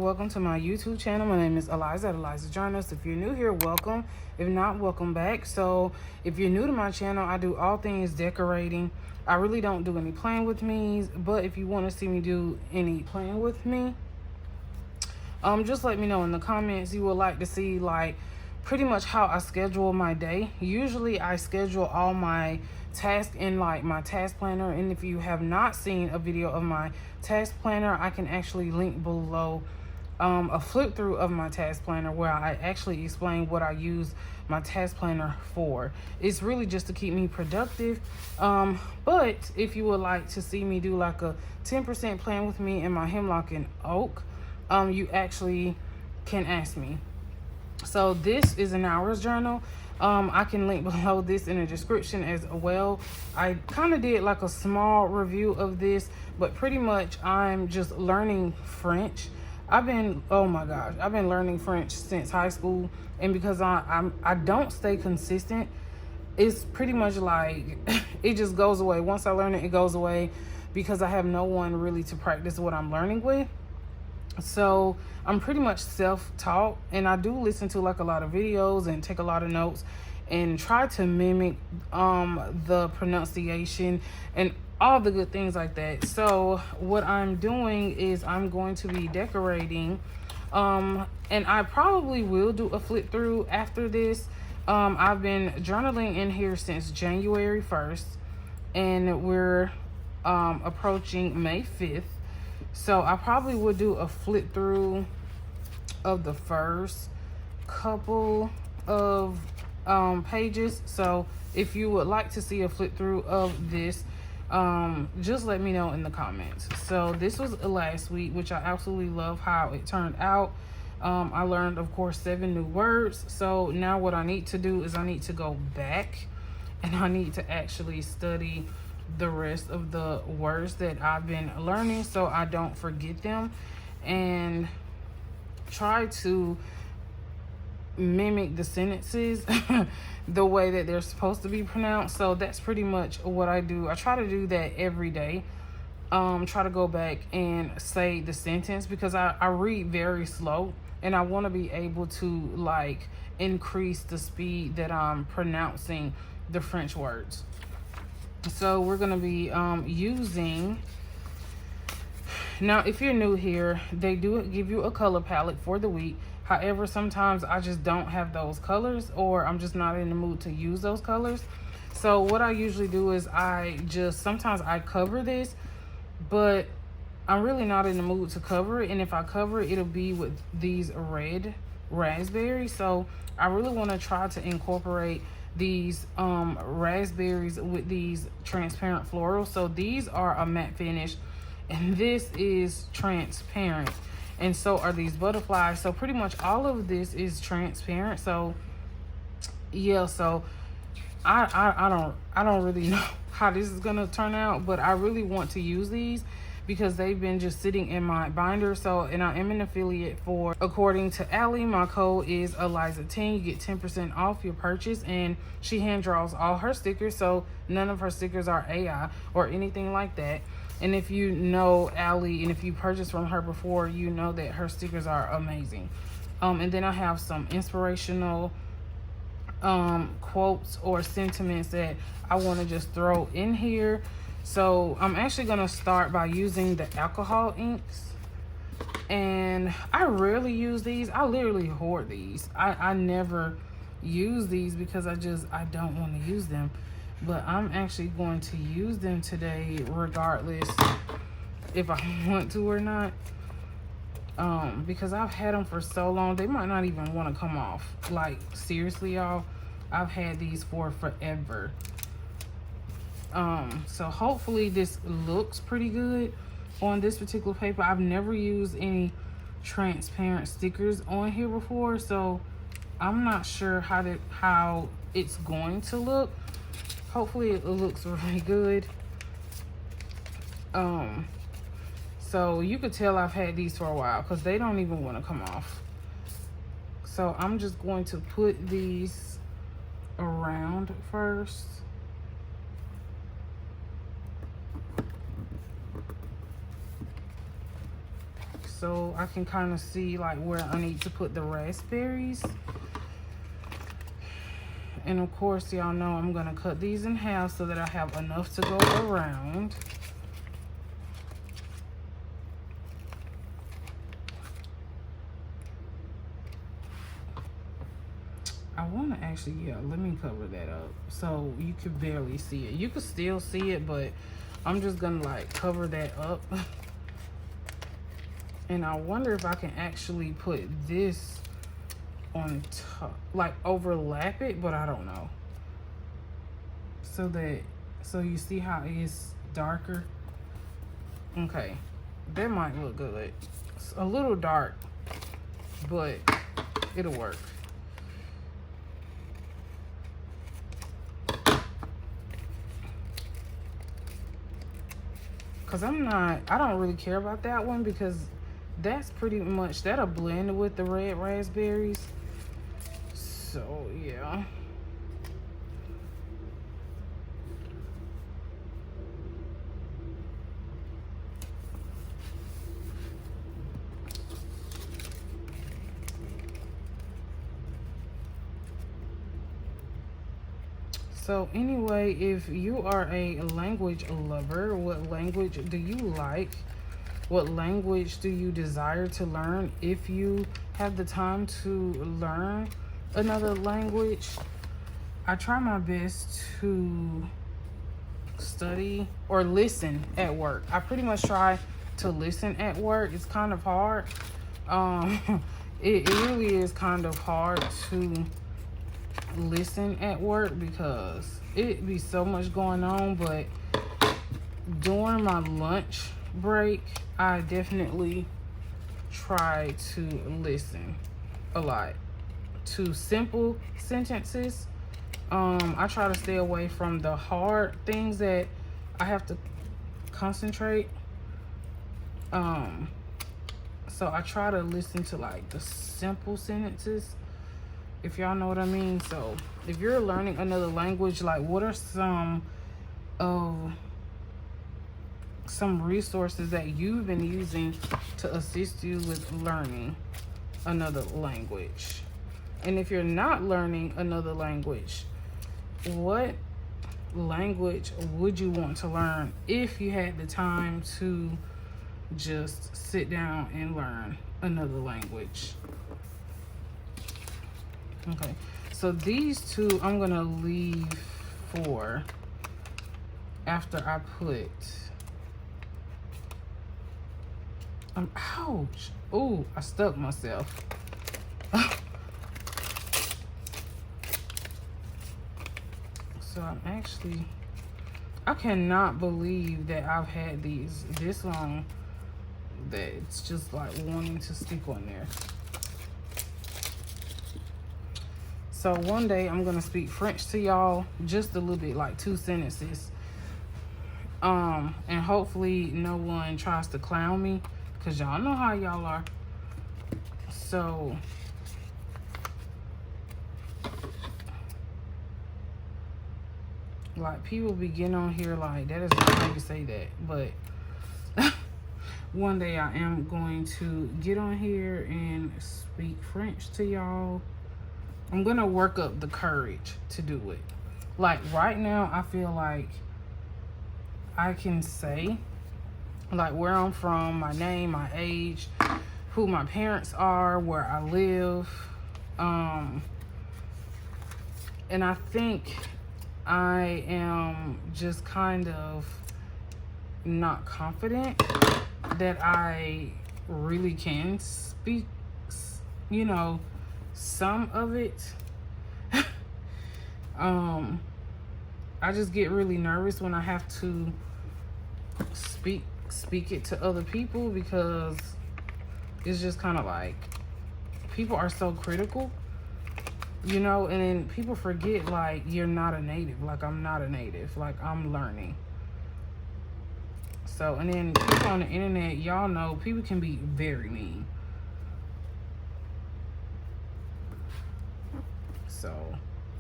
welcome to my YouTube channel. My name is Eliza at Eliza Journals. If you're new here, welcome. If not, welcome back. So if you're new to my channel, I do all things decorating. I really don't do any playing with me's, but if you want to see me do any playing with me, just let me know in the comments. You would like to see like pretty much how I schedule my day. Usually I schedule all my tasks in like my task planner, and if you have not seen a video of my task planner, I can actually link below a flip through of my task planner where I actually explain what I use my task planner for. It's really just to keep me productive, but if you would like to see me do like a 10% plan with me in my hemlock and oak, you actually can ask me. So this is an hours journal. I can link below this in the description as well. I kind of did like a small review of this, but pretty much I'm just learning French. Oh my gosh, I've been learning French since high school, and because I don't stay consistent, it's pretty much like it just goes away. Once I learn it, it goes away because I have no one really to practice what I'm learning with. So I'm pretty much self-taught, and I do listen to like a lot of videos and take a lot of notes and try to mimic the pronunciation and all the good things like that. So what I'm doing is I'm going to be decorating, and I probably will do a flip through after this. I've been journaling in here since January 1st, and we're approaching May 5th. So I probably would do a flip through of the first couple of pages. So if you would like to see a flip through of this, just let me know in the comments. So this was last week, which I absolutely love how it turned out. I learned, of course, 7 new words. So now what I need to do is I need to go back and I need to actually study the rest of the words that I've been learning so I don't forget them, and try to mimic the sentences the way that they're supposed to be pronounced. So that's pretty much what I do. I try to do that every day. Try to go back and say the sentence because I read very slow, and I want to be able to like increase the speed that I'm pronouncing the French words. So we're going to be using, now if you're new here, they do give you a color palette for the week. However, sometimes I just don't have those colors, or I'm just not in the mood to use those colors. So what I usually do is sometimes I cover this, but I'm really not in the mood to cover it. And if I cover it, it'll be with these red raspberries. So I really want to try to incorporate these raspberries with these transparent florals. So these are a matte finish, and this is transparent, and so are these butterflies. So pretty much all of this is transparent. So yeah, so I don't really know how this is gonna turn out, but I really want to use these because they've been just sitting in my binder. So, and I am an affiliate for, according to Allie, my code is Eliza10. You get 10% off your purchase, and she hand draws all her stickers. So none of her stickers are AI or anything like that. And if you know Allie, and if you purchased from her before, you know that her stickers are amazing. And then I have some inspirational quotes or sentiments that I want to just throw in here. So I'm actually going to start by using the alcohol inks, and I rarely use these. I literally hoard these. I never use these because I don't want to use them, but I'm actually going to use them today regardless if I want to or not, because I've had them for so long they might not even want to come off. Like seriously, y'all, I've had these for forever. So hopefully this looks pretty good on this particular paper. I've never used any transparent stickers on here before, so I'm not sure how it's going to look. Hopefully it looks really good. So you could tell I've had these for a while because they don't even want to come off. So I'm just going to put these around first. so I can kind of see like where I need to put the raspberries. And of course, y'all know I'm gonna cut these in half so that I have enough to go around. I want to actually, yeah, let me cover that up so you could barely see it. You could still see it, but I'm just gonna like cover that up. And I wonder if I can actually put this on top, like overlap it, but I don't know. So you see how it's darker? Okay, that might look good. It's a little dark, but it'll work. Cause I don't really care about that one because that's pretty much, that'll blend with the red raspberries. So yeah. So anyway, if you are a language lover, what language do you like? What language do you desire to learn? If you have the time to learn another language, I try my best to study or listen at work. I pretty much try to listen at work. It's kind of hard. It really is kind of hard to listen at work because it be so much going on. But during my lunch break, I definitely try to listen a lot to simple sentences. I try to stay away from the hard things that I have to concentrate. So I try to listen to like the simple sentences, if y'all know what I mean. So if you're learning another language, like what are some resources that you've been using to assist you with learning another language? And if you're not learning another language, what language would you want to learn if you had the time to just sit down and learn another language? Okay, so these two I'm gonna leave for after I put ouch. Oh, I stuck myself. So I cannot believe that I've had these this long that it's just like wanting to stick on there. So one day I'm gonna speak French to y'all, just a little bit, like 2 sentences. And hopefully no one tries to clown me, because y'all know how y'all are. So like people be getting on here like that is not how you say that, but one day I am going to get on here and speak French to y'all. I'm gonna work up the courage to do it. Like right now I feel like I can say like where I'm from, my name, my age, who my parents are, where I live. And I think I am just kind of not confident that I really can speak, you know, some of it. I just get really nervous when I have to speak it to other people, because it's just kind of like people are so critical, you know, and then people forget like you're not a native. Like I'm not a native, like I'm learning. So, and then people on the internet, y'all know people can be very mean. So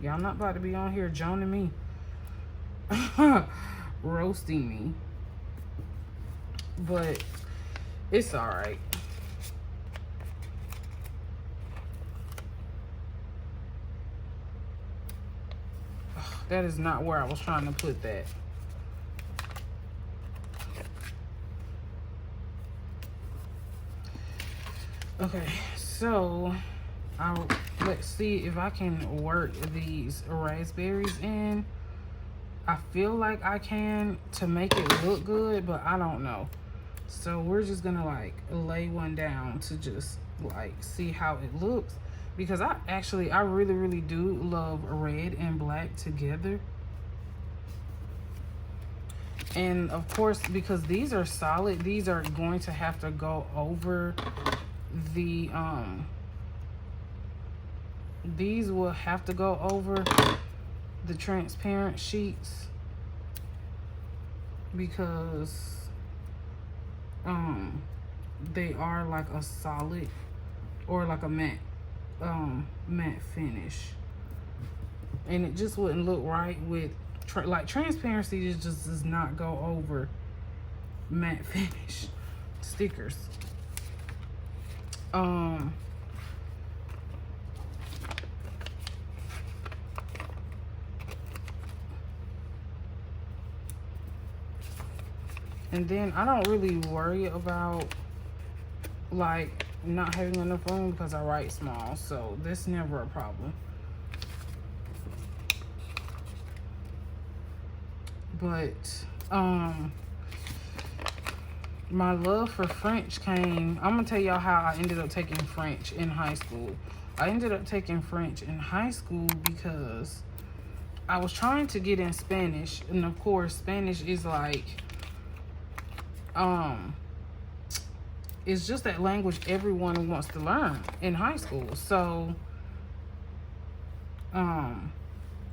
y'all not about to be on here joining me, roasting me. But it's all right. That is not where I was trying to put that. Okay, so let's see if I can work these raspberries in. I feel like I can to make it look good, but I don't know. So we're just gonna like lay one down to just like see how it looks, because I really do love red and black together. And of course, because these are solid, these are going to have to go over the these will have to go over the transparent sheets, because they are like a solid or like a matte finish, and it just wouldn't look right with like transparency. It just does not go over matte finish stickers. And then I don't really worry about like not having enough room because I write small, so that's never a problem. But my love for French came. I'm gonna tell y'all how I ended up taking French in high school. I ended up taking French in high school because I was trying to get in Spanish, and of course Spanish is like it's just that language everyone wants to learn in high school. So I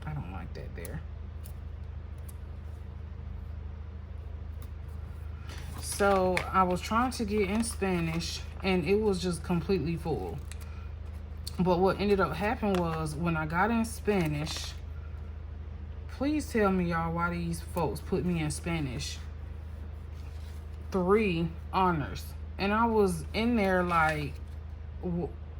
don't like that there. So I was trying to get in Spanish and it was just completely full. But what ended up happening was when I got in Spanish, please tell me, y'all, why these folks put me in Spanish 3 honors. And I was in there like,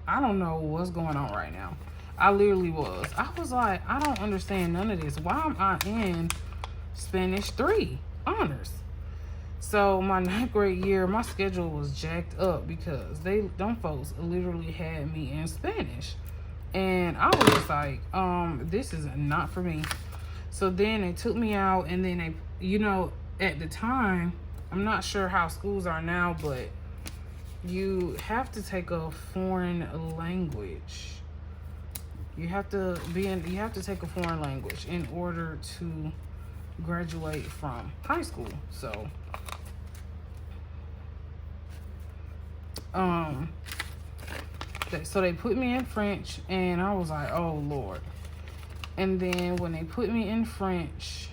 I don't know what's going on right now. I literally was. I was like, I don't understand none of this. Why am I in Spanish 3 honors? So my 9th grade year, my schedule was jacked up because them folks literally had me in Spanish. And I was just like, this is not for me. So then they took me out, and then they, you know, at the time, I'm not sure how schools are now, but you have to take a foreign language. You have to take a foreign language in order to graduate from high school. So so they put me in French, and I was like, oh Lord. And then when they put me in French,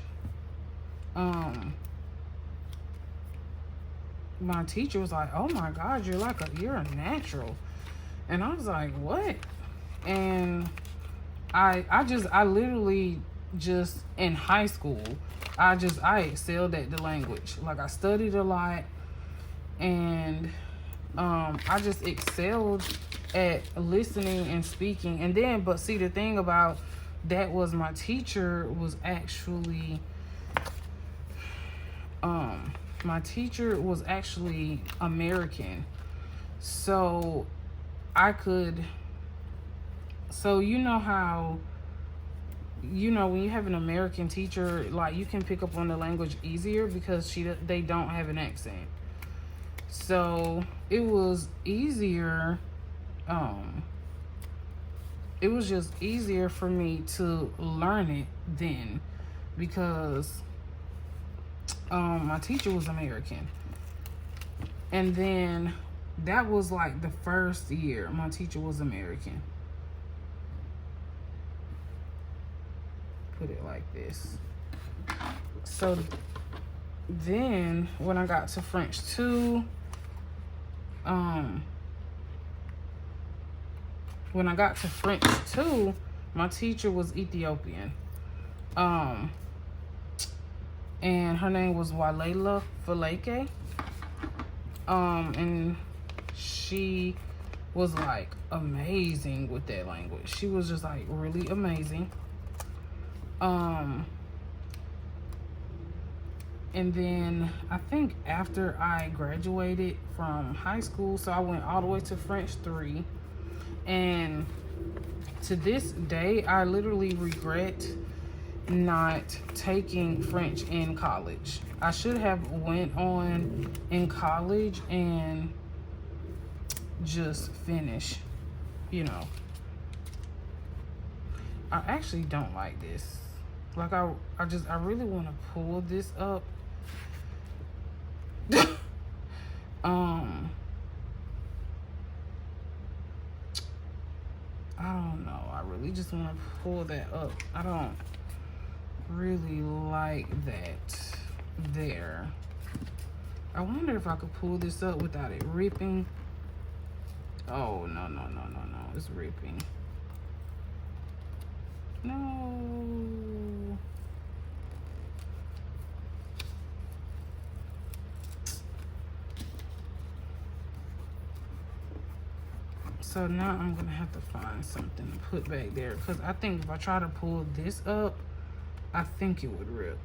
my teacher was like, oh my God, you're a natural. And I was like, what? And I literally just in high school, I excelled at the language. Like, I studied a lot, and I just excelled at listening and speaking. And then, but see, the thing about that was my teacher was actually American. So you know how, you know, when you have an American teacher, like, you can pick up on the language easier because they don't have an accent. So it was easier. It was just easier for me to learn it then because my teacher was American. And then that was like the first year my teacher was American. Put it like this. So then when I got to French 2, my teacher was Ethiopian. And her name was Walela Faleke. And she was like amazing with that language. She was just like really amazing. And then I think after I graduated from high school, so I went all the way to French 3. And to this day, I literally regret not taking French in college. I should have went on in college and just finish, you know. I actually don't like this. Like I really want to pull this up. I don't know. I really just want to pull that up. I don't really like that there. I wonder if I could pull this up without it ripping. Oh, no. It's ripping. No. So now I'm gonna have to find something to put back there, because I think if I try to pull this up, I think it would rip.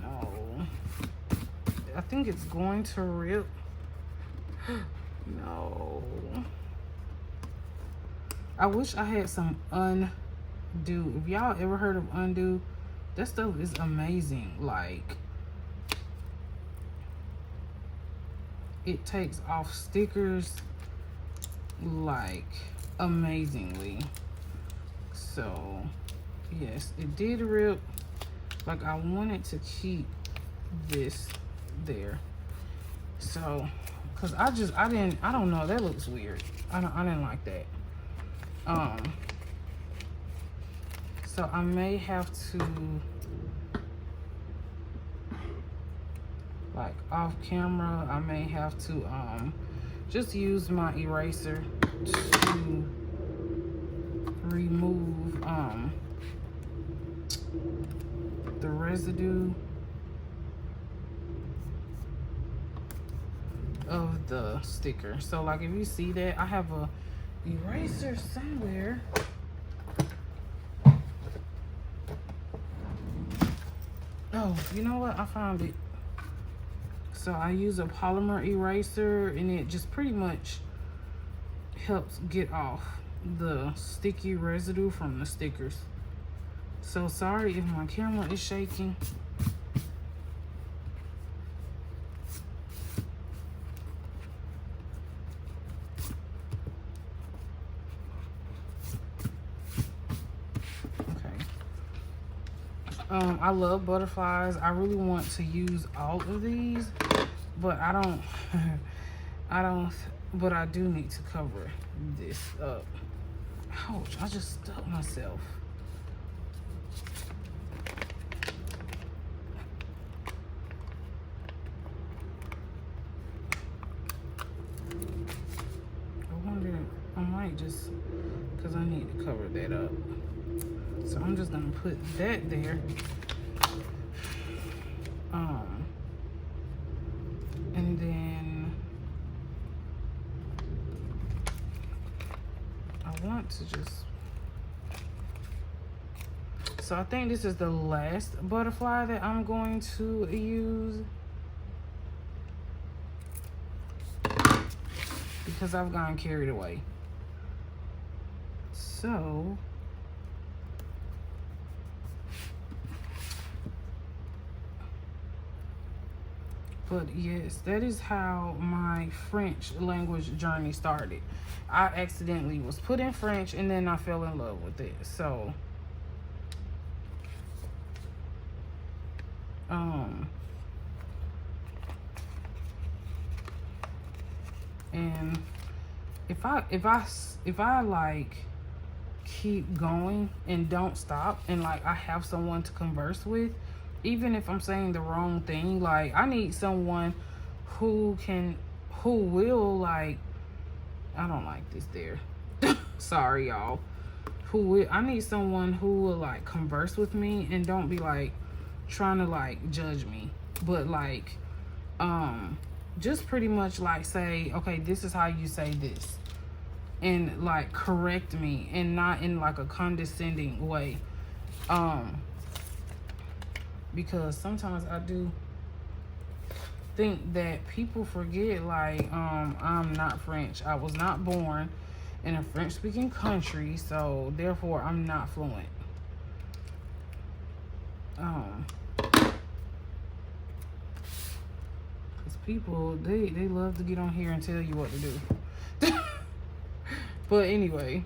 No. I think it's going to rip. No. I wish I had some undo. If y'all ever heard of undo, that stuff is amazing. Like, it takes off stickers like amazingly. So yes, it did rip. Like, I wanted to keep this there. So, cause I don't know, that looks weird. I didn't like that. So I may have to, like, off camera, I may have to just use my eraser to remove the residue of the sticker. So, like, if you see that, I have a eraser somewhere. Oh, you know what? I found it. So I use a polymer eraser, and it just pretty much helps get off the sticky residue from the stickers. So sorry if my camera is shaking. I love butterflies. I really want to use all of these, but I don't, but I do need to cover this up. Ouch, I just stuck myself. I wonder, I might just, because I need to cover that up. So I'm just gonna put that there. And then I want to just, so I think this is the last butterfly that I'm going to use, because I've gone carried away. So but yes, that is how my French language journey started. I accidentally was put in French, and then I fell in love with it. So, and if I like keep going and don't stop, and like I have someone to converse with, even if I'm saying the wrong thing, like I need someone who will, like, I don't like this there. Sorry, y'all. I need someone who will, like, converse with me and don't be like trying to like judge me, but like Just pretty much like say, okay, this is how you say this, and like correct me, and not in like a condescending way. Because sometimes I do think that people forget, like, I'm not French. I was not born in a French speaking country, so therefore I'm not fluent. Because people, they love to get on here and tell you what to do. But anyway,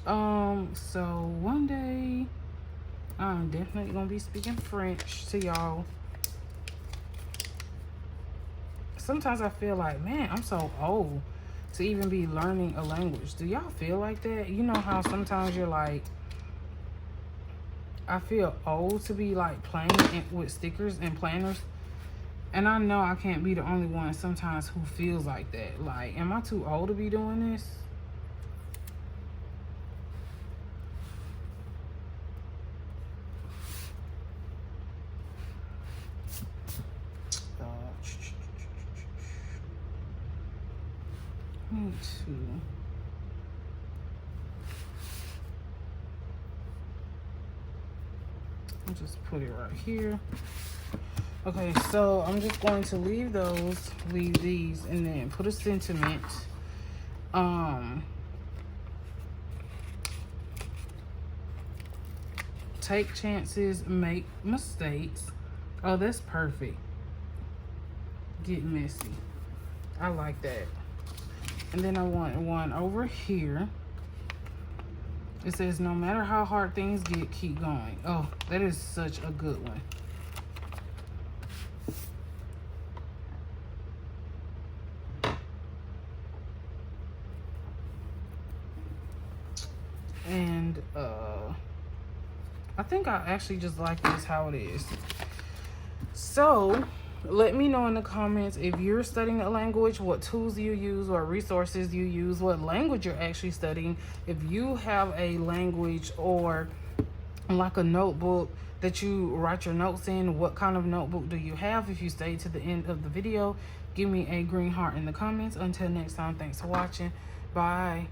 so one day I'm definitely gonna be speaking French to y'all. Sometimes I feel like, man, I'm so old to even be learning a language. Do y'all feel like that? You know how sometimes you're like, I feel old to be like playing with stickers and planners. And I know I can't be the only one sometimes who feels like that. Like, am I too old to be doing this? Me too. I'll just put it right here. Okay, so I'm just going to leave these, and then put a sentiment. Take chances, make mistakes. Oh, that's perfect. Get messy. I like that. And then I want one over here. It says, no matter how hard things get, keep going. Oh, that is such a good one. And I think I actually just like this how it is. So let me know in the comments if you're studying a language, what tools you use, what resources you use, what language you're actually studying. If you have a language or like a notebook that you write your notes in, what kind of notebook do you have? If you stay to the end of the video, give me a green heart in the comments. Until next time, thanks for watching. Bye.